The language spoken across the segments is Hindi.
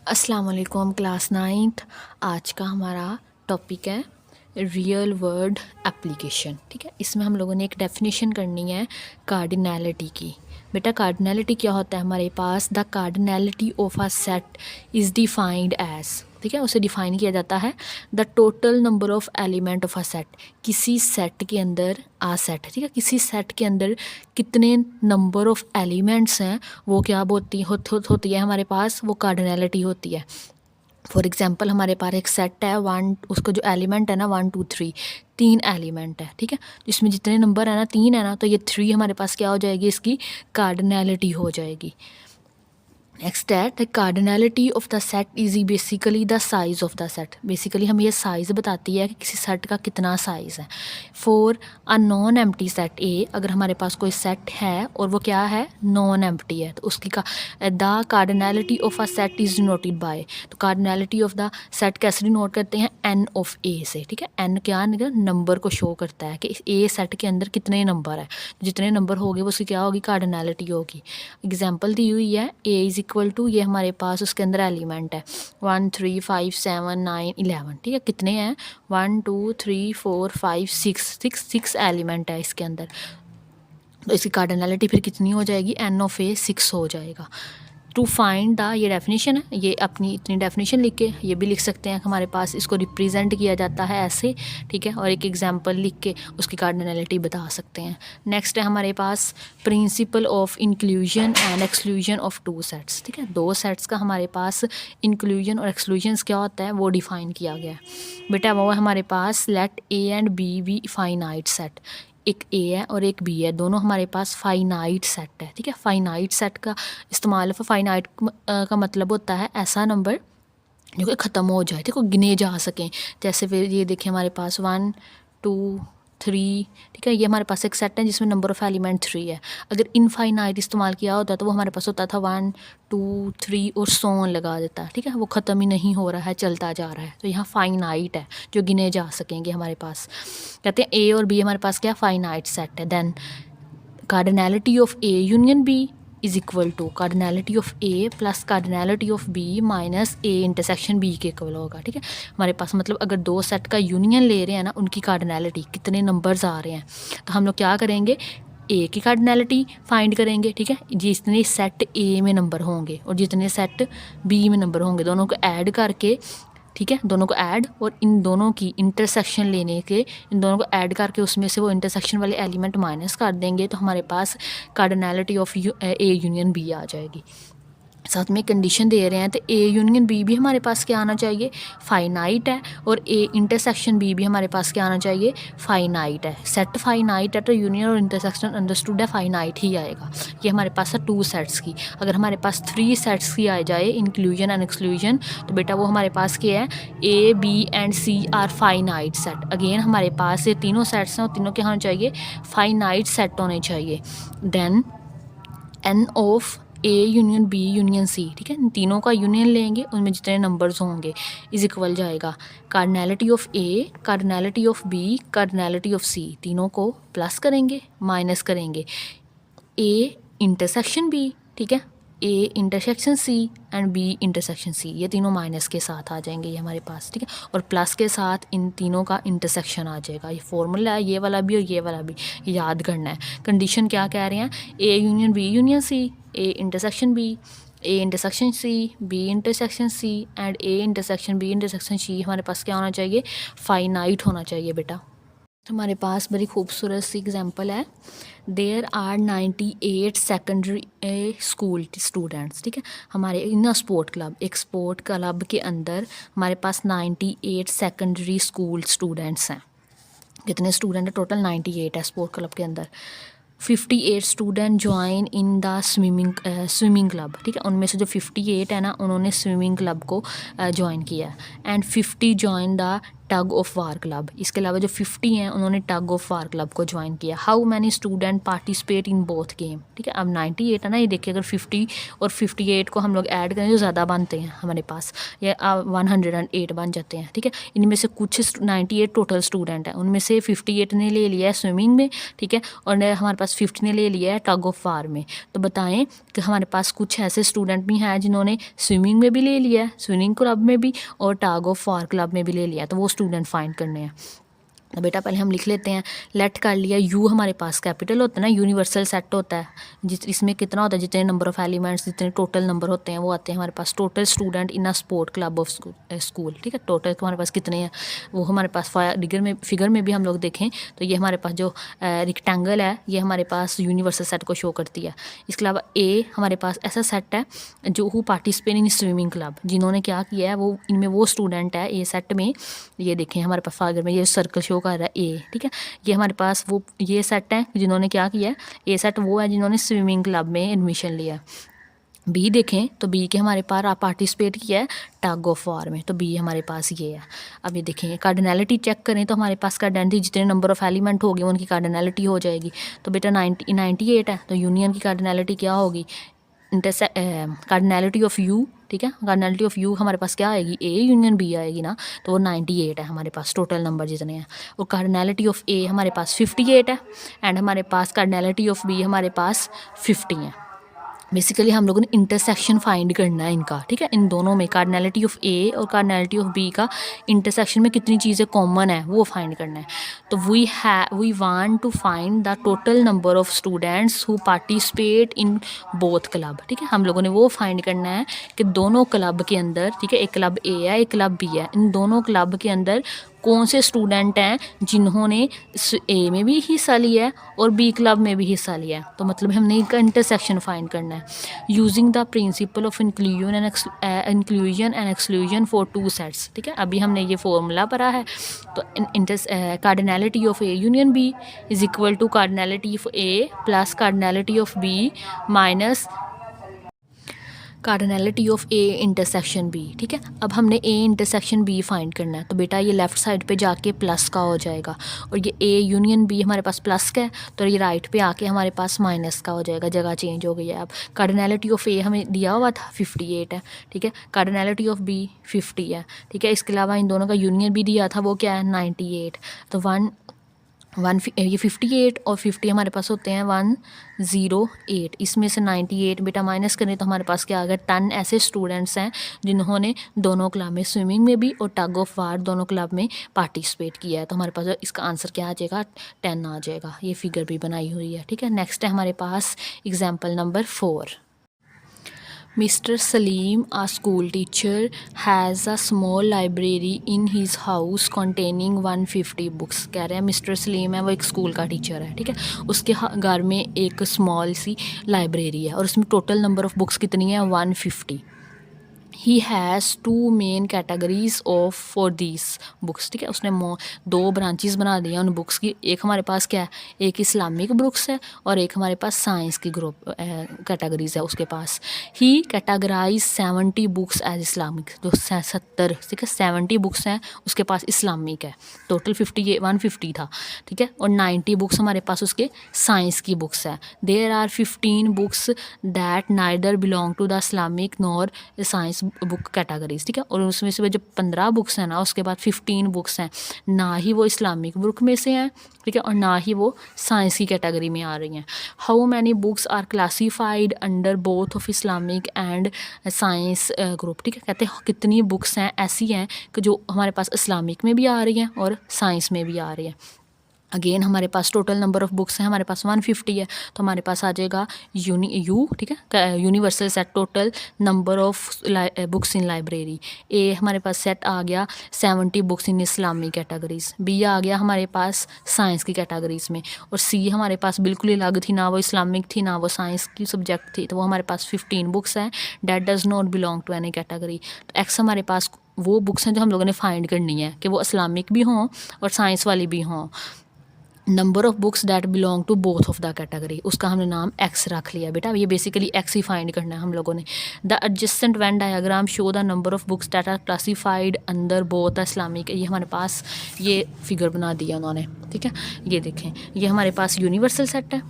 अस्सलाम वालेकुम क्लास 9th। आज का हमारा टॉपिक है रियल वर्ड एप्लीकेशन। ठीक है, इसमें हम लोगों ने एक डेफिनेशन करनी है कार्डिनैलिटी की। बेटा कार्डिनैलिटी क्या होता है हमारे पास? The cardinality of a set is defined as, ठीक है, उसे डिफाइन किया जाता है the total number of element of a set. किसी सेट के अंदर आ सेट, ठीक है, किसी सेट के अंदर कितने नंबर ऑफ एलिमेंट्स हैं वो क्या होती है हमारे पास, वो कार्डिनैलिटी होती है। फॉर एग्जांपल हमारे पास एक सेट है वन, उसका जो एलिमेंट है ना 1 2 3, 3 एलिमेंट है, ठीक है, इसमें जितने नंबर है ना 3 है ना, तो ये 3 हमारे पास क्या हो जाएगी, इसकी कार्डिनैलिटी हो जाएगी। नेक्स्ट है the cardinality of the set is basically the size of the set. Basically हमें ये साइज़ बताती है कि किसी सेट का कितना साइज़ है। For a non empty set ए, अगर हमारे पास कोई सेट है और वो क्या है, नॉन एम्प्टी है, तो उसकी the cardinality of a set is denoted by. तो कार्डिनैलिटी ऑफ द सेट कैसे डिनोट करते हैं, एन ऑफ ए से, ठीक है। एन क्या नंबर को शो करता है कि ए सेट के अंदर कितने नंबर है, जितने नंबर होंगे वो उसकी क्या होगी, कार्डिनैलिटी होगी। एग्जाम्पल दी हुई है ए इज़ इक्वल टू, ये हमारे पास उसके अंदर एलिमेंट है 1 3 5 7 9 11, ठीक है, कितने हैं 1 2 3 4 5 6 एलिमेंट है इसके अंदर, तो इसकी कार्डिनैलिटी फिर कितनी हो जाएगी, एन ऑफ ए 6 हो जाएगा। टू फाइंड द, ये डेफिनेशन है, ये अपनी इतनी डेफिनेशन लिख के ये भी लिख सकते हैं कि हमारे पास इसको रिप्रेजेंट किया जाता है ऐसे, ठीक है, और एक एग्जांपल लिख के उसकी कार्डिनैलिटी बता सकते हैं। नेक्स्ट है हमारे पास principle of inclusion and exclusion of two sets, ठीक है, दो सेट्स का हमारे पास इंक्लूजन और एक्सक्लूजन क्या होता है वो डिफाइन किया गया है। बेटा वो है हमारे पास let A and B finite set. एक ए है और एक बी है, दोनों हमारे पास फाइनाइट सेट है, ठीक है। फाइनाइट सेट का इस्तेमाल फाइनाइट का मतलब होता है ऐसा नंबर जो कि ख़त्म हो जाए, ठीक है, गिने जा सकें। जैसे फिर ये देखें हमारे पास 1 2 3, ठीक है, ये हमारे पास एक सेट है जिसमें नंबर ऑफ़ एलिमेंट 3 है। अगर इनफाइनाइट इस्तेमाल किया होता तो वो हमारे पास होता था 1 2 3 और सो ऑन लगा देता है, ठीक है, वो ख़त्म ही नहीं हो रहा है, चलता जा रहा है। तो यहाँ फाइनाइट है जो गिने जा सकेंगे हमारे पास। कहते हैं ए और बी हमारे पास क्या फाइनाइट सेट है। Then cardinality of A union B is equal to cardinality of A plus cardinality of B minus A intersection B के इक्वल होगा, ठीक है। हमारे पास मतलब अगर दो सेट का यूनियन ले रहे हैं ना, उनकी कार्डिनैलिटी कितने नंबर्स आ रहे हैं, तो हम लोग क्या करेंगे, ए की कार्डिनैलिटी फाइंड करेंगे, ठीक है, जितने सेट ए में नंबर होंगे और जितने सेट बी में नंबर होंगे दोनों को ऐड करके, ठीक है, दोनों को ऐड और इन दोनों की इंटरसेक्शन लेने के, इन दोनों को ऐड करके उसमें से वो इंटरसेक्शन वाले एलिमेंट माइनस कर देंगे, तो हमारे पास cardinality of A union B आ जाएगी। साथ में कंडीशन दे रहे हैं तो ए यूनियन बी भी हमारे पास क्या आना चाहिए, फाइनाइट है, और ए इंटरसेक्शन बी भी हमारे पास क्या आना चाहिए, फाइनाइट है। सेट फाइनाइट है तो यूनियन और इंटरसेक्शन अंडरस्टूड है, फाइनाइट ही आएगा। ये हमारे पास है 2 सेट्स की। अगर हमारे पास 3 सेट्स की आ जाए इंक्लूजन एंड एक्सक्लूजन, तो बेटा वो हमारे पास क्या है, A B and C are finite set. Again हमारे पास ये तीनों सेट्स हैं और तीनों क्या होने चाहिए, फाइनाइट सेट होने चाहिए। Then n of A union B union C, ठीक है, इन तीनों का यूनियन लेंगे, उनमें जितने नंबर्स होंगे इज इक्वल जाएगा cardinality of A, cardinality of B, cardinality of C, तीनों को प्लस करेंगे माइनस करेंगे, ए इंटरसेक्शन बी, ठीक है, A intersection C and B intersection C, ये तीनों माइनस के साथ आ जाएंगे ये हमारे पास, ठीक है, और प्लस के साथ इन तीनों का इंटरसेक्शन आ जाएगा। ये फॉर्मूला है, ये वाला भी और ये वाला भी याद करना है। कंडीशन क्या कह रहे हैं, A union B union C, A intersection B, A intersection C, B intersection C and A intersection B intersection C, हमारे पास क्या होना चाहिए, फाइनाइट होना चाहिए बेटा। हमारे पास बड़ी खूबसूरत सी एग्जांपल है, there are 98 secondary school students, ठीक है, हमारे इन स्पोर्ट क्लब, एक स्पोर्ट क्लब के अंदर हमारे पास 98 सेकेंडरी स्कूल स्टूडेंट्स हैं। कितने स्टूडेंट है, टोटल 98 है स्पोर्ट क्लब के अंदर। 58 student join in the swimming club, ठीक है, उनमें से जो 58 है ना उन्होंने स्विमिंग क्लब को ज्वाइन किया। And 50 join the tug of war club. इसके अलावा जो 50 हैं उन्होंने टग ऑफ वार क्लब को ज्वाइन किया। How many student participate in both game, ठीक है। अब 98 है ना, ये देखिए अगर 50 और 58 को हम लोग ऐड करें तो ज़्यादा बनते हैं हमारे पास, ये 108 बन जाते हैं, ठीक है। इनमें से कुछ 98 टोटल स्टूडेंट हैं, उनमें से 58 ने ले लिया है स्विमिंग में, ठीक है, और हमारे पास 50 ने ले लिया है टग ऑफ वार में। तो बताएं कि हमारे पास कुछ ऐसे स्टूडेंट भी हैं जिन्होंने स्विमिंग में भी ले लिया है, स्विमिंग क्लब में भी, और टग ऑफ वार क्लब में भी ले लिया है, तो वो स्टूडेंट फाइंड करने हैं। तो बेटा पहले हम लिख लेते हैं, लेट कर लिया, यू हमारे पास कैपिटल होता है ना, यूनिवर्सल सेट होता है, इसमें कितना होता है, जितने नंबर ऑफ एलिमेंट्स, जितने टोटल नंबर होते हैं वो आते हैं हमारे पास। Total student in a sport club of school, ठीक है, टोटल हमारे पास कितने हैं वो हमारे पास फिगर में भी हम लोग देखें तो ये हमारे पास जो रिक्टेंगल है ये हमारे पास यूनिवर्सल सेट को शो करती है। इसके अलावा ए हमारे पास ऐसा सेट है जो who participate in swimming club, जिन्होंने क्या किया है वो, इनमें वो स्टूडेंट है ए सेट में, ये देखें हमारे पास फिगर में ये सर्कल शो कर रहा है ए, ठीक है, ये हमारे पास वो ये सेट है जिन्होंने क्या किया है, ए सेट वो है जिन्होंने स्विमिंग क्लब में एडमिशन लिया। बी देखें तो बी के हमारे पास पार्टिसिपेट किया है टग ऑफ वार में, तो बी हमारे पास ये है। अब ये देखें कार्डिनैलिटी चेक करें तो हमारे पास कार्डिनैलिटी जितने नंबर ऑफ एलिमेंट हो गए उनकी कार्डिनैलिटी हो जाएगी। तो बेटा 98 है तो यूनियन की कार्डिनैलिटी क्या होगी, कार्डिनैलिटी ऑफ यू, ठीक है, कार्डिनैलिटी ऑफ यू हमारे पास क्या आएगी, ए यूनियन बी आएगी ना, तो वो 98 है हमारे पास टोटल नंबर जितने हैं। और कार्डिनैलिटी ऑफ ए हमारे पास 58 है, एंड हमारे पास कार्डिनैलिटी ऑफ बी हमारे पास 50 है। बेसिकली हम लोगों ने इंटरसेक्शन फाइंड करना है इनका, ठीक है, इन दोनों में कार्डिनैलिटी ऑफ ए और कार्डिनैलिटी ऑफ बी का इंटरसेक्शन में कितनी चीज़ें कॉमन है वो फाइंड करना है। तो we want to find the total number of students who participate in both club, ठीक है, हम लोगों ने वो फाइंड करना है कि दोनों क्लब के अंदर, ठीक है, एक क्लब ए है एक क्लब बी है, इन दोनों क्लब के अंदर कौन से स्टूडेंट हैं जिन्होंने ए में भी हिस्सा लिया है और बी क्लब में भी हिस्सा लिया है। तो मतलब हमने इनका इंटरसेक्शन फाइंड करना है using the principle of inclusion and exclusion for two sets, ठीक है, अभी हमने ये फॉर्मूला पढ़ा है। तो cardinality of A union B is equal to cardinality of A plus cardinality of B minus cardinality of A intersection B, ठीक है। अब हमने ए इंटरसेक्शन बी फाइंड करना है, तो बेटा ये लेफ़्ट साइड पे जाके प्लस का हो जाएगा, और ये ए यूनियन बी हमारे पास प्लस का है तो ये राइट पे आके हमारे पास माइनस का हो जाएगा, जगह चेंज हो गई है। अब कार्डिनैलिटी ऑफ ए हमें दिया हुआ था 58 है, ठीक है, कार्डिनैलिटी ऑफ बी 50 है, ठीक है, इसके अलावा इन दोनों का यूनियन भी दिया था वो क्या है 98, तो ये 58 और 50 हमारे पास होते हैं 108, इसमें से 98 बेटा माइनस करें तो हमारे पास क्या आ गया 10 ऐसे स्टूडेंट्स हैं जिन्होंने दोनों क्लब में, स्विमिंग में भी और टग ऑफ वार दोनों क्लब में पार्टिसिपेट किया है। तो हमारे पास इसका आंसर क्या आ जाएगा 10 आ जाएगा, ये फिगर भी बनाई हुई है, ठीक है। नेक्स्ट है हमारे पास example number 4। Mr. Salim, a school teacher, has a small library in his house containing 150 books। कह रहे हैं मिस्टर सलीम है वो एक स्कूल का टीचर है, ठीक है, उसके घर में एक स्मॉल सी लाइब्रेरी है और उसमें टोटल नंबर ऑफ़ बुक्स कितनी है 150। He has 2 main categories of for these books, ठीक है, उसने 2 ब्रांचेस बना दी हैं उन बुक्स की। एक हमारे पास क्या है, एक इस्लामिक बुक्स है और एक हमारे पास साइंस की ग्रुप कैटेगरीज है उसके पास। ही कैटेगराइज 70 बुक्स एज इस्लामिक, जो 70, ठीक है, 70 बुक्स हैं उसके पास इस्लामिक है, टोटल 150 था, ठीक है, और 90 बुक्स हमारे पास उसके साइंस की बुक्स है। There are 15 books that neither belong to the Islamic nor science book categories, ठीक है, और उसमें से जो 15 बुक्स हैं ना उसके बाद 15 बुक्स हैं ना ही वो इस्लामिक बुक में से हैं, ठीक है, और ना ही वो साइंस की कैटेगरी में आ रही हैं। How many books are classified under both of Islamic and science group, ठीक है, कहते हैं कितनी बुक्स हैं ऐसी हैं कि जो हमारे पास इस्लामिक में भी आ रही हैं और साइंस में भी आ रही हैं। अगेन हमारे पास टोटल नंबर ऑफ़ बुक्स हैं हमारे पास 150 है, तो हमारे पास आ जाएगा ठीक है, universal set total number of books in library. A हमारे पास सेट आ गया 70 books in Islamic categories, B आ गया हमारे पास साइंस की कैटेगरीज में, और सी हमारे पास बिल्कुल ही अलग थी, ना वो इस्लामिक थी ना वो साइंस की सब्जेक्ट थी, तो वो हमारे पास 15 बुक्स हैं that does not belong to any category. तो एक्स हमारे पास वो बुक्स हैं जो हम लोगों ने फाइंड करनी है कि वो इस्लामिक भी हों और साइंस वाली भी हों। Number of books that belong to both of the category, उसका हमने नाम एक्स रख लिया बेटा। ये बेसिकली एक्स ही फाइंड करना है हम लोगों ने। The adjacent Venn diagram show the number of books that are classified under both Islamic, ये हमारे पास ये फिगर बना दिया उन्होंने, ठीक है। ये देखें, ये हमारे पास यूनिवर्सल सेट है,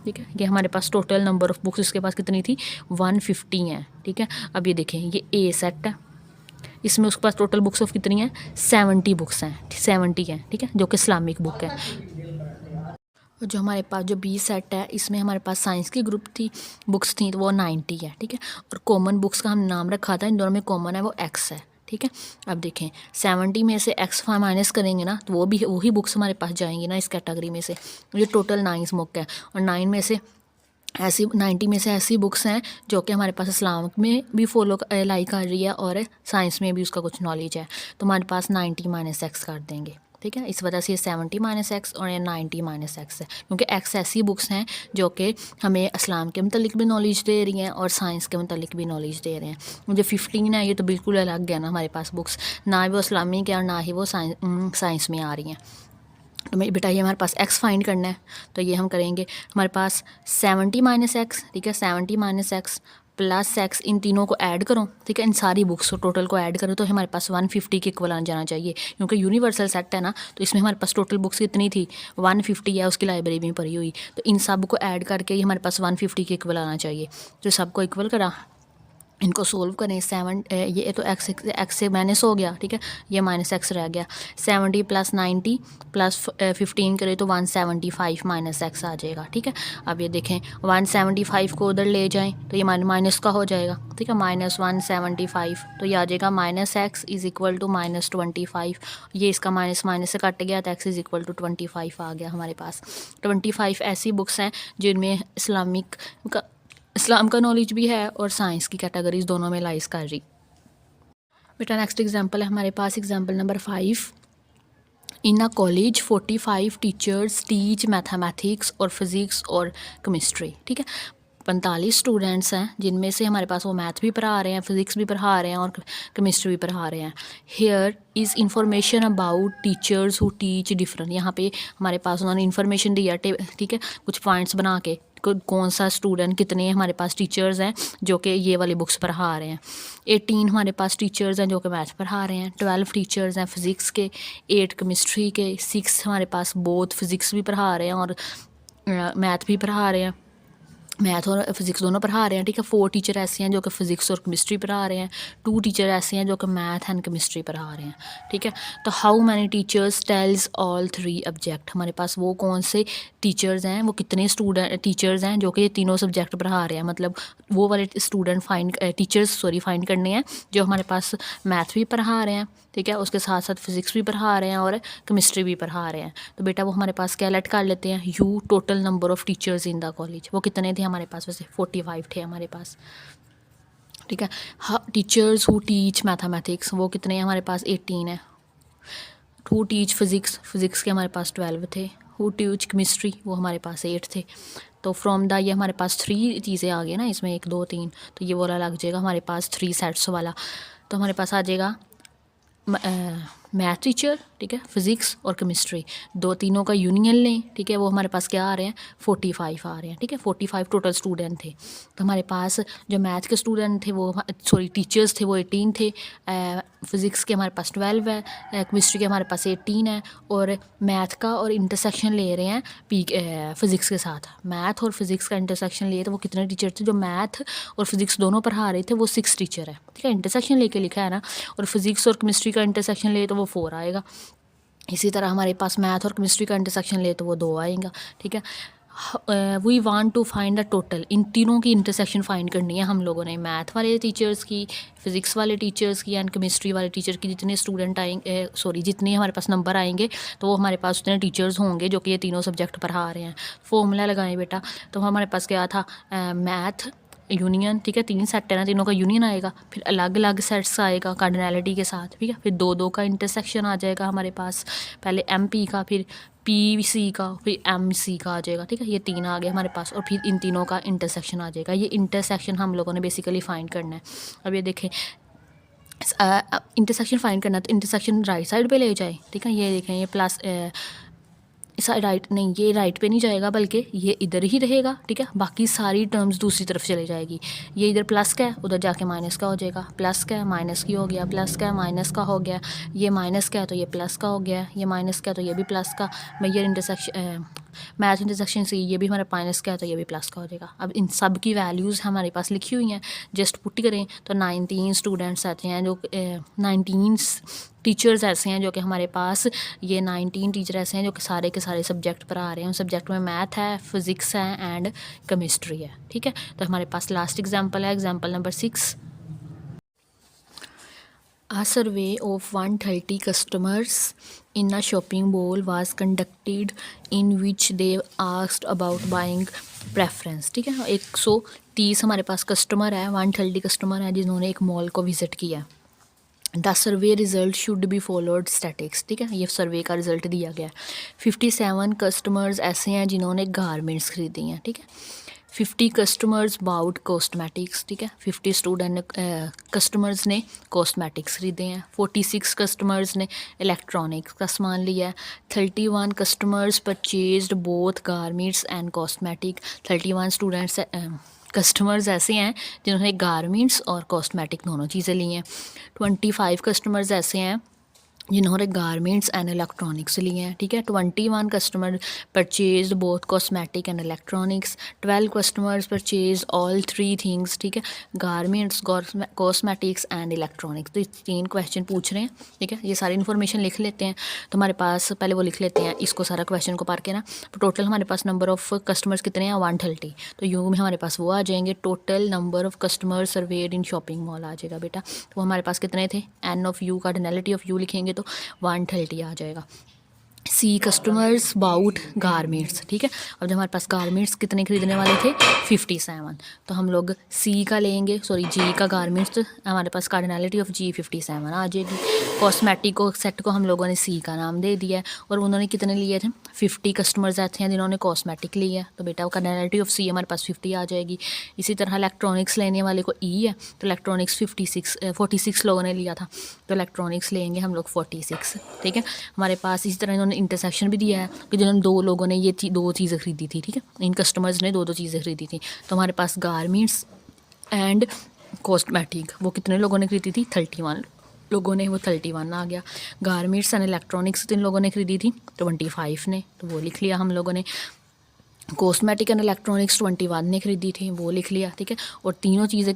ठीक है। ये हमारे पास टोटल नंबर ऑफ बुक्स इसके पास कितनी थी, 150 हैं, ठीक है। अब ये देखें, ये ए सेट है, इसमें उसके पास टोटल बुक्स ऑफ कितनी हैं, 70 बुक्स हैं, 70 हैं, ठीक है, जो कि इस्लामिक बुक है। और जो हमारे पास जो बी सेट है, इसमें हमारे पास साइंस की ग्रुप थी, बुक्स थी, तो वो 90 है, ठीक है। और कॉमन बुक्स का हमने नाम रखा था, इन दोनों में कॉमन है वो एक्स है, ठीक है। अब देखें, 70 में से एक्स माइनस करेंगे ना, तो वो भी वही बुक्स हमारे पास जाएंगी ना इस कैटेगरी में से। ये टोटल 9 बुक है, और 9 में से ऐसी 90 में से ऐसी बुक्स हैं जो कि हमारे पास इस्लाम में भी फॉलो लाइक कर रही है और साइंस में भी उसका कुछ नॉलेज है, तो हमारे पास 90 माइनस एक्स कर देंगे, ठीक है। इस वजह से ये 70 माइनस एक्स और ये 90 माइनस एक्स है, क्योंकि एक्स ऐसी बुक्स हैं जो कि हमें इस्लाम के मतलब भी नॉलेज दे रही हैं और साइंस के मतलब भी नॉलेज दे रहे हैं। जो 15 है, ये तो बिल्कुल अलग है ना हमारे पास बुक्स, ना वो इस्लामिक है और ना ही वो साइंस में आ रही हैं। तो बेटा ये हमारे पास एक्स फाइंड करना है, तो ये हम करेंगे, हमारे पास 70 माइनस एक्स, ठीक है, 70 माइनस एक्स प्लस एक्स, इन तीनों को ऐड करो, ठीक है, इन सारी बुक्स को टोटल को ऐड करो तो हमारे पास 150 के इक्वल आ जाना चाहिए, क्योंकि यूनिवर्सल सेट है ना, तो इसमें हमारे पास टोटल बुक्स कितनी थी, 150 है, उसकी लाइब्रेरी में पड़ी हुई, तो इन सब को ऐड करके ही हमारे पास 150 के इक्वल आना चाहिए। तो सबको इक्वल करा, इनको सोल्व करें, ये तो एक्स से माइनस हो गया, ठीक है, ये माइनस एक्स रह गया, 70 प्लस 90 प्लस 15 करें तो 175 माइनस एक्स आ जाएगा, ठीक है। अब ये देखें, 175 को उधर ले जाएं तो ये माइनस का हो जाएगा, ठीक है, -175, तो ये आ जाएगा minus x is equal to -25, ये इसका माइनस माइनस से कट गया तो एक्स इज़ इक्वल टू 25 आ गया हमारे पास। 25 ऐसी बुक्स हैं जिनमें इस्लाम का नॉलेज भी है और साइंस की कैटेगरीज दोनों में लाइज कर रही। बेटा नेक्स्ट एग्जांपल है हमारे पास, एग्जांपल नंबर 5। इन अ कॉलेज 45 टीचर्स टीच मैथमेटिक्स और फिज़िक्स और केमिस्ट्री, ठीक है। 45 स्टूडेंट्स हैं जिनमें से हमारे पास वो मैथ भी पढ़ा रहे हैं, फिज़िक्स भी पढ़ा रहे हैं और केमिस्ट्री भी पढ़ा रहे हैं। Here is information about teachers who teach different, यहाँ पे हमारे पास उन्होंने इन्फॉर्मेशन दिया, ठीक है, कुछ पॉइंट्स बना के कौन सा स्टूडेंट, कितने हमारे पास टीचर्स हैं जो कि ये वाली बुक्स पढ़ा रहे हैं। 18 हमारे पास टीचर्स हैं जो कि मैथ पढ़ा रहे हैं, 12 टीचर्स हैं फिज़िक्स के, 8 केमिस्ट्री के, 6 हमारे पास बोथ फिज़िक्स भी पढ़ा रहे हैं और मैथ भी पढ़ा रहे हैं, मैथ और फिज़िक्स दोनों पढ़ा रहे हैं, ठीक है। 4 टीचर ऐसे हैं जो कि फ़िज़िक्स और केमिस्ट्री पढ़ा रहे हैं, 2 टीचर ऐसे हैं जो कि मैथ एंड केमिस्ट्री पढ़ा रहे हैं, ठीक है। तो how many teachers tells all 3 subject, हमारे पास वो कौन से टीचर्स हैं, वो कितने टीचर्स हैं जो कि ये तीनों सब्जेक्ट पढ़ा रहे हैं, मतलब वो वाले टीचर्स फाइंड करने हैं जो हमारे पास मैथ भी पढ़ा रहे हैं, ठीक है, उसके साथ साथ फिज़िक्स भी पढ़ा रहे हैं और केमिस्ट्री भी पढ़ा रहे हैं। तो बेटा वो हमारे पास क्या लेट कर लेते हैं, you total number of teachers in the college, वो कितने थे हमारे पास, वैसे 45 थे हमारे पास, ठीक है। टीचर्स हु टीच मैथमेटिक्स वो कितने हैं हमारे पास, 18 है। हु टीच फिज़िक्स के हमारे पास 12 थे। हु टीच केमिस्ट्री वो हमारे पास 8 थे। तो फ्रॉम द ये हमारे पास 3 चीज़ें आ गई ना इसमें, 1 2 3, तो ये वाला लग जाएगा हमारे पास 3 सेट्स वाला, तो हमारे पास आ जाएगा मैथ टीचर, ठीक है, फिज़िक्स और केमिस्ट्री, तीनों का यूनियन लें, ठीक है, वो हमारे पास क्या आ रहे हैं, 45 आ रहे हैं, ठीक है। 45 टोटल स्टूडेंट थे, तो हमारे पास जो मैथ के स्टूडेंट थे वो टीचर्स थे वो 18 थे, फिज़िक्स के हमारे पास 12 है, केमिस्ट्री के हमारे पास 18 है, और मैथ का और इंटरसेक्शन ले रहे हैं फिज़िक्स के साथ, मैथ और फिज़िक्स का इंटरसेक्शन लिए तो वो कितने टीचर थे, जो मैथ और फिज़िक्स दोनों पढ़ा रहे थे वो 6 टीचर है, ठीक है, इंटरसेक्शन लेके लिखा है ना, और फिज़िक्स और केमिस्ट्री का इंटरसेक्शन ले तो वो 4 आएगा। इसी तरह हमारे पास मैथ और केमिस्ट्री का इंटरसेक्शन ले तो वो 2 आएगा, ठीक है। We want to find the total, इन तीनों की इंटरसेक्शन फाइंड करनी है हम लोगों ने, मैथ वाले टीचर्स की, फिज़िक्स वाले टीचर्स की एंड केमिस्ट्री वाले टीचर की, जितने स्टूडेंट आएंगे जितने हमारे पास नंबर आएंगे तो वो हमारे पास उतने टीचर्स होंगे जो कि ये तीनों सब्जेक्ट पढ़ा रहे हैं। फॉर्मूला लगाएं बेटा, तो हमारे पास क्या था, मैथ यूनियन, ठीक है, 3 सेट है ना, तीनों का यूनियन आएगा, फिर अलग अलग सेट्स आएगा कार्डिनैलिटी के साथ, ठीक है, फिर 2 2 का इंटरसेक्शन आ जाएगा हमारे पास, पहले MP का, फिर PC का, फिर MC का आ जाएगा, ठीक है, ये 3 आ गए हमारे पास, और फिर इन तीनों का इंटरसेक्शन आ जाएगा। ये इंटरसेक्शन हम लोगों ने बेसिकली फाइंड करना है। अब ये देखें, इंटरसेक्शन फाइंड करना है तो इंटरसेक्शन राइट साइड पे ले जाए, ठीक है, ये देखें, ये प्लस इस राइट नहीं, ये राइट पे नहीं जाएगा बल्कि ये इधर ही रहेगा, ठीक है। बाकी सारी टर्म्स दूसरी तरफ चले जाएगी। ये इधर प्लस का है, उधर जाके माइनस का हो जाएगा। प्लस का है, माइनस की हो गया, प्लस का है, माइनस का हो गया। ये माइनस का है तो ये प्लस का हो गया, ये माइनस का है तो ये भी प्लस का। मेजर इंटरसेक्शन मैथ इंटरसेक्शन से ये भी हमारा माइनस का है तो ये भी प्लस का हो जाएगा। अब इन सब की वैल्यूज़ हमारे पास लिखी हुई हैं, जस्ट पुट करें तो 19 स्टूडेंट्स आते हैं, जो 19 टीचर्स ऐसे हैं जो कि हमारे पास, ये 19 टीचर ऐसे हैं जो कि सारे के सारे सब्जेक्ट पर आ रहे हैं। उन सब्जेक्ट में मैथ है, फिज़िक्स है एंड केमिस्ट्री है, ठीक है। तो हमारे पास लास्ट एग्जांपल है, example number 6। A survey of 130 customers in a shopping mall was conducted in which they asked about buying preference, ठीक है। 130 हमारे पास कस्टमर है, 130 कस्टमर है जिन्होंने एक मॉल को विज़िट किया। The survey result should be followed statics, ठीक है। ये सर्वे का रिज़ल्ट दिया गया है। 57 कस्टमर्स ऐसे हैं जिन्होंने गारमेंट्स ख़रीदी हैं, ठीक है। 50 कस्टमर्स बाउट कॉस्मेटिक्स, ठीक है। 50 स्टूडेंट कस्टमर्स ने कॉस्मेटिक्स ख़रीदे हैं। 46 कस्टमर्स ने इलेक्ट्रॉनिक्स का सामान लिया है। 31 customers purchased both garments and cosmetic. 31 students customers ऐसे हैं जिन्होंने गारमेंट्स और कॉस्मेटिक दोनों चीज़ें ली हैं। 25 कस्टमर्स ऐसे हैं जिन्होंने गारमेंट्स एंड इलेक्ट्रॉनिक्स लिए हैं, ठीक है। 21 customer purchase both cosmetic and electronics. 12 customers purchase all 3 things, ठीक है, गारमेंट्स, कॉस्मेटिक्स एंड इलेक्ट्रॉनिक्स। तो 3 क्वेश्चन पूछ रहे हैं, ठीक है। ये सारी इन्फॉर्मेशन लिख लेते हैं। तो हमारे पास पहले वो लिख लेते हैं इसको, सारा क्वेश्चन को पढ़ के ना। तो टोटल हमारे पास नंबर ऑफ़ कस्टमर्स कितने हैं, 130। तो यूँ में हमारे पास वो आ जाएंगे, total number of customers served in shopping mall आ जाएगा बेटा। तो हमारे पास कितने थे, n of U, cardinality of U लिखेंगे तो 130 आ जाएगा। सी कस्टमर्स बाउट गारमेंट्स, ठीक है। अब जब हमारे पास गारमेंट्स कितने खरीदने वाले थे, 57। तो हम लोग सी का लेंगे, सॉरी जी का गारमेंट्स, तो हमारे पास कार्डिनैलिटी ऑफ जी 57 आ जाएगी। कॉस्मेटिक को सेट को हम लोगों ने सी का नाम दे दिया है, और उन्होंने कितने लिए थे, 50 कस्टमर्स ऐसे हैं जिन्होंने कॉस्मेटिक लिया है, तो बेटा कार्डिनैलिटी ऑफ सी हमारे पास 50 आ जाएगी। इसी तरह इलेक्ट्रॉनिक्स लेने वाले को ई है, तो इलेक्ट्रॉनिक्स 46 लोगों ने लिया था, तो इलेक्ट्रॉनिक्स लेंगे हम लोग 46, ठीक है। हमारे पास इसी तरह इन्होंने इंटरसेक्शन भी दिया है कि जिन्होंने 2 लोगों ने ये 2 चीज़ें ख़रीदी थी, ठीक है। इन कस्टमर्स ने 2 चीज़ें ख़रीदी थी। तो हमारे पास गारमेंट्स एंड कॉस्मेटिक वो कितने लोगों ने खरीदी थी, 31 लोगों ने, वो 31 आ गया। गारमेंट्स एंड इलेक्ट्रॉनिक्स 3 लोगों ने खरीदी थी, 25 ने, तो वो लिख लिया हम लोगों ने। कॉस्मेटिक एंड इलेक्ट्रॉनिक्स 21 ने खरीदी थी, वो लिख लिया, ठीक है। और तीनों चीज़ें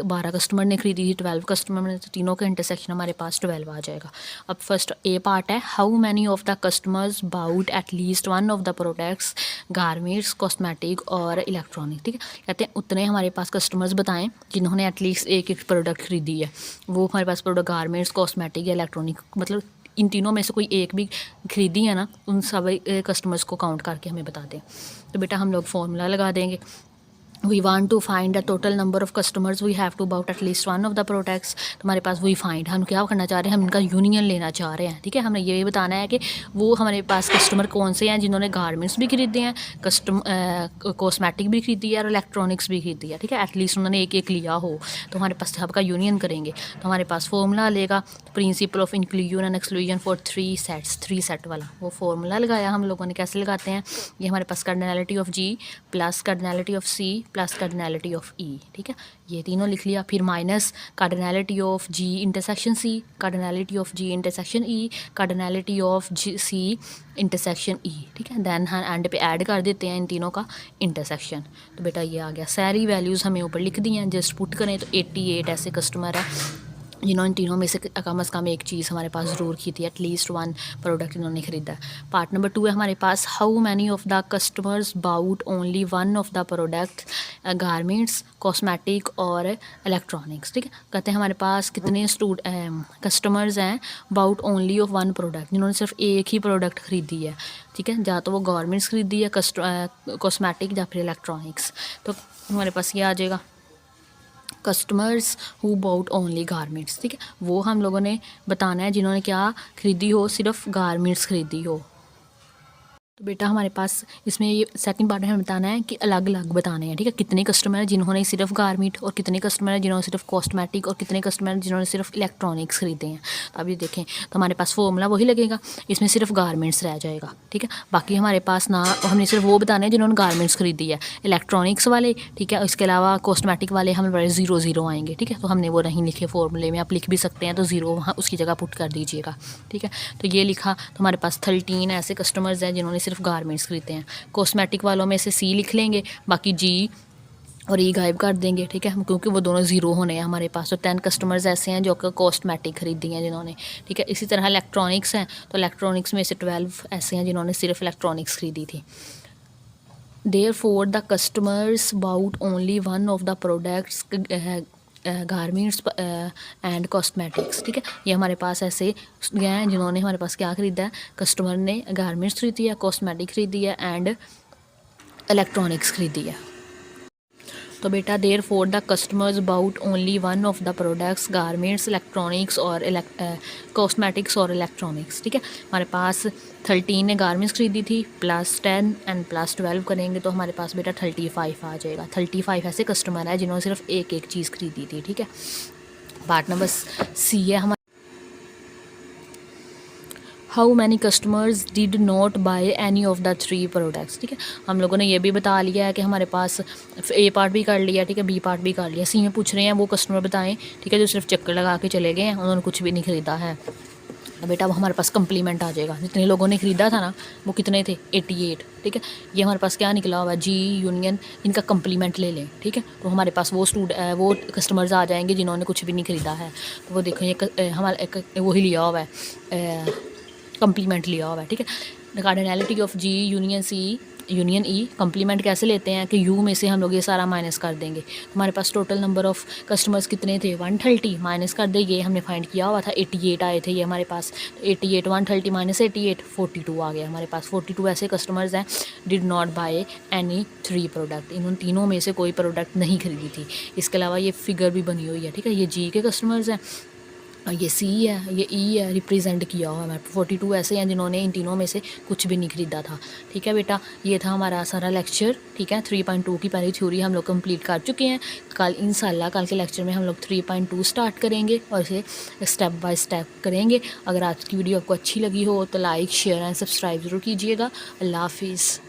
12 कस्टमर ने खरीदी थी, 12 कस्टमर ने, तो तीनों का इंटरसेक्शन हमारे पास 12 आ जाएगा। अब फर्स्ट ए पार्ट है, how many of the customers bought at least one of the products, garments, cosmetic और इलेक्ट्रॉनिक, ठीक है। कहते हैं उतने हमारे पास कस्टमर्स बताएं जिन्होंने एटलीस्ट एक प्रोडक्ट खरीदी है। वो हमारे पास प्रोडक्ट गारमेंट्स, कॉस्मेटिक या इलेक्ट्रॉनिक, मतलब इन तीनों में से कोई एक भी खरीदी है ना, उन सभी कस्टमर्स को काउंट करके हमें बता दें। तो बेटा हम लोग फॉर्मूला लगा देंगे। We want to find the total number of customers we have to bought at least one of the products. तो हमारे पास वी फाइंड, हम क्या करना चाह रहे हैं, हम इनका यूनियन लेना चाह रहे हैं, ठीक है। हमें ये बताना है कि वो हमारे पास कस्टमर कौन से हैं जिन्होंने गारमेंट्स भी खरीदे हैं, कॉस्मेटिक भी खरीदी है और इलेक्ट्रॉनिक्स भी खरीदी है, ठीक है। एटलीस्ट उन्होंने एक एक लिया हो, तो हमारे पास सबका यूनियन करेंगे। तो हमारे पास फॉर्मूला लेगा, principal of inclusion and exclusion for 3 sets, 3 set वाला वो फॉर्मूला लगाया हम लोगों ने। कैसे लगाते हैं, ये हमारे पास cardinality of G plus cardinality of C plus cardinality of E, ठीक है। ये तीनों लिख लिया। फिर minus cardinality of G intersection C, cardinality of G intersection E, cardinality of G C intersection E, ठीक है। देन हम एंड पे ऐड कर देते हैं इन तीनों का इंटरसेक्शन। तो बेटा ये आ गया, सारी वैल्यूज़ हमें ऊपर लिख दी हैं, जस्ट पुट करें तो 88 ऐसे कस्टमर है जिन्होंने तीनों में से कम से कम एक चीज़ हमारे पास ज़रूर की थी, एटलीस्ट 1 प्रोडक्ट इन्होंने ख़रीदा है। पार्ट नंबर 2 है हमारे पास, how many of the customers bought only one of the product, garments, cosmetic और इलेक्ट्रॉनिक्स, ठीक है। कहते हैं हमारे पास कितने कस्टमर्स हैं बाउट ओनली ऑफ 1 प्रोडक्ट, जिन्होंने सिर्फ एक ही प्रोडक्ट ख़रीदी है, ठीक है। या तो वो गारमेंट्स खरीदी है, कॉस्मेटिक या फिर इलेक्ट्रॉनिक्स। तो हमारे पास ये आ जाएगा customers who bought only garments, ठीक है। वो हम लोगों ने बताना है जिन्होंने क्या खरीदी हो, सिर्फ गारमेंट्स खरीदी हो। तो बेटा हमारे पास इसमें ये सेकंड पार्ट में हमें बताना है कि अलग अलग बताने हैं, ठीक है। कितने कस्टमर हैं जिन्होंने सिर्फ गारमेंट, और कितने कस्टमर हैं जिन्होंने सिर्फ कॉस्मेटिक, और कितने कस्टमर हैं जिन्होंने सिर्फ इलेक्ट्रॉनिक्स खरीदे हैं। तो अब ये देखें तो हमारे पास फॉर्मूला वही लगेगा, इसमें सिर्फ गारमेंट्स रह जाएगा, ठीक है। बाकी हमारे पास ना हमने सिर्फ वो बताने हैं जिन्होंने गारमेंट्स खरीदी है, इलेक्ट्रॉनिक्स वाले, ठीक है। इसके अलावा कॉस्मेटिक वाले हमारे 0 आएंगे, ठीक है। तो हमने वो नहीं लिखे फॉर्मूले में, आप लिख भी सकते हैं, तो 0 वहाँ उसकी जगह पुट कर दीजिएगा, ठीक है। तो ये लिखा, तो हमारे पास 13 ऐसे कस्टमर्स हैं जिन्होंने सिर्फ गारमेंट्स खरीदे हैं। कॉस्मेटिक वालों में से सी लिख लेंगे, बाकी जी और ई गायब कर देंगे, ठीक है, क्योंकि वो दोनों 0 होने हैं हमारे पास। तो 10 कस्टमर्स ऐसे हैं जो कि कॉस्मेटिक खरीदी हैं जिन्होंने, ठीक है। इसी तरह इलेक्ट्रॉनिक्स हैं, तो इलेक्ट्रॉनिक्स में से 12 ऐसे हैं जिन्होंने सिर्फ इलेक्ट्रॉनिक्स खरीदी थी। Therefore, the customers bought only one of the products, garments and cosmetics, ठीक है। ये हमारे पास ऐसे हैं जिन्होंने हमारे पास क्या ख़रीदा है, कस्टमर ने गारमेंट्स खरीदी है, कॉस्मेटिक खरीदी है एंड इलेक्ट्रॉनिक्स खरीदी है। तो बेटा therefore the customers bought only one of the products, garments, electronics और कॉस्मेटिक्स और इलेक्ट्रॉनिक्स, ठीक है। हमारे पास 13 ने गारमेंट्स खरीदी थी, +10 एंड +12 करेंगे तो हमारे पास बेटा 35 आ जाएगा। 35 ऐसे कस्टमर है जिन्होंने सिर्फ एक चीज़ खरीदी थी, ठीक है। पार्ट नंबर सी है हमारा, how many customers did not buy any of the 3 products, ठीक है। हम लोगों ने ये भी बता लिया है कि हमारे पास ए पार्ट भी कर लिया, ठीक है, बी पार्ट भी कर लिया। सी में पूछ रहे हैं वो कस्टमर बताएं, ठीक है, जो सिर्फ चक्कर लगा के चले गए हैं, उन्होंने कुछ भी नहीं ख़रीदा है। तो बेटा अब हमारे पास कम्प्लीमेंट आ जाएगा, जितने लोगों ने ख़रीदा था ना वो कितने थे, 88, ठीक है। ये हमारे पास क्या निकला हुआ है, जी यूनियन, इनका कम्प्लीमेंट ले लें, ठीक है। तो हमारे पास वो कस्टमर्स आ जाएंगे जिन्होंने कुछ भी नहीं ख़रीदा है। तो वो देखो ये हमारा एक वही लिया हुआ है, कम्प्लीमेंट लिया हुआ है, ठीक है। Cardinality of G union C union E, complement कैसे लेते हैं कि यू में से हम लोग ये सारा माइनस कर देंगे। हमारे पास टोटल नंबर ऑफ़ कस्टमर्स कितने थे, 130, माइनस कर दे, ये हमने फाइंड किया हुआ था, 88 आए थे ये हमारे पास। तो 88 130 माइनस 88 42 आ गया हमारे पास। 42 ऐसे कस्टमर्स हैं did not buy any 3 product, इन तीनों में से कोई प्रोडक्ट नहीं खरीदी थी। इसके अलावा ये फिगर भी बनी हुई है, ठीक है। ये जी के कस्टमर्स हैं, ये सी है, ये ई है, रिप्रेजेंट किया हुआ है। 42 ऐसे हैं जिन्होंने इन तीनों में से कुछ भी नहीं खरीदा था, ठीक है बेटा। ये था हमारा सारा लेक्चर, ठीक है। 3.2 की पहली थ्योरी हम लोग कंप्लीट कर चुके हैं। कल इंशाल्लाह कल के लेक्चर में हम लोग 3.2 स्टार्ट करेंगे और इसे स्टेप बाय स्टेप करेंगे। अगर आज की वीडियो आपको अच्छी लगी हो तो लाइक, शेयर एंड सब्सक्राइब ज़रूर कीजिएगा। अल्लाह हाफिज़।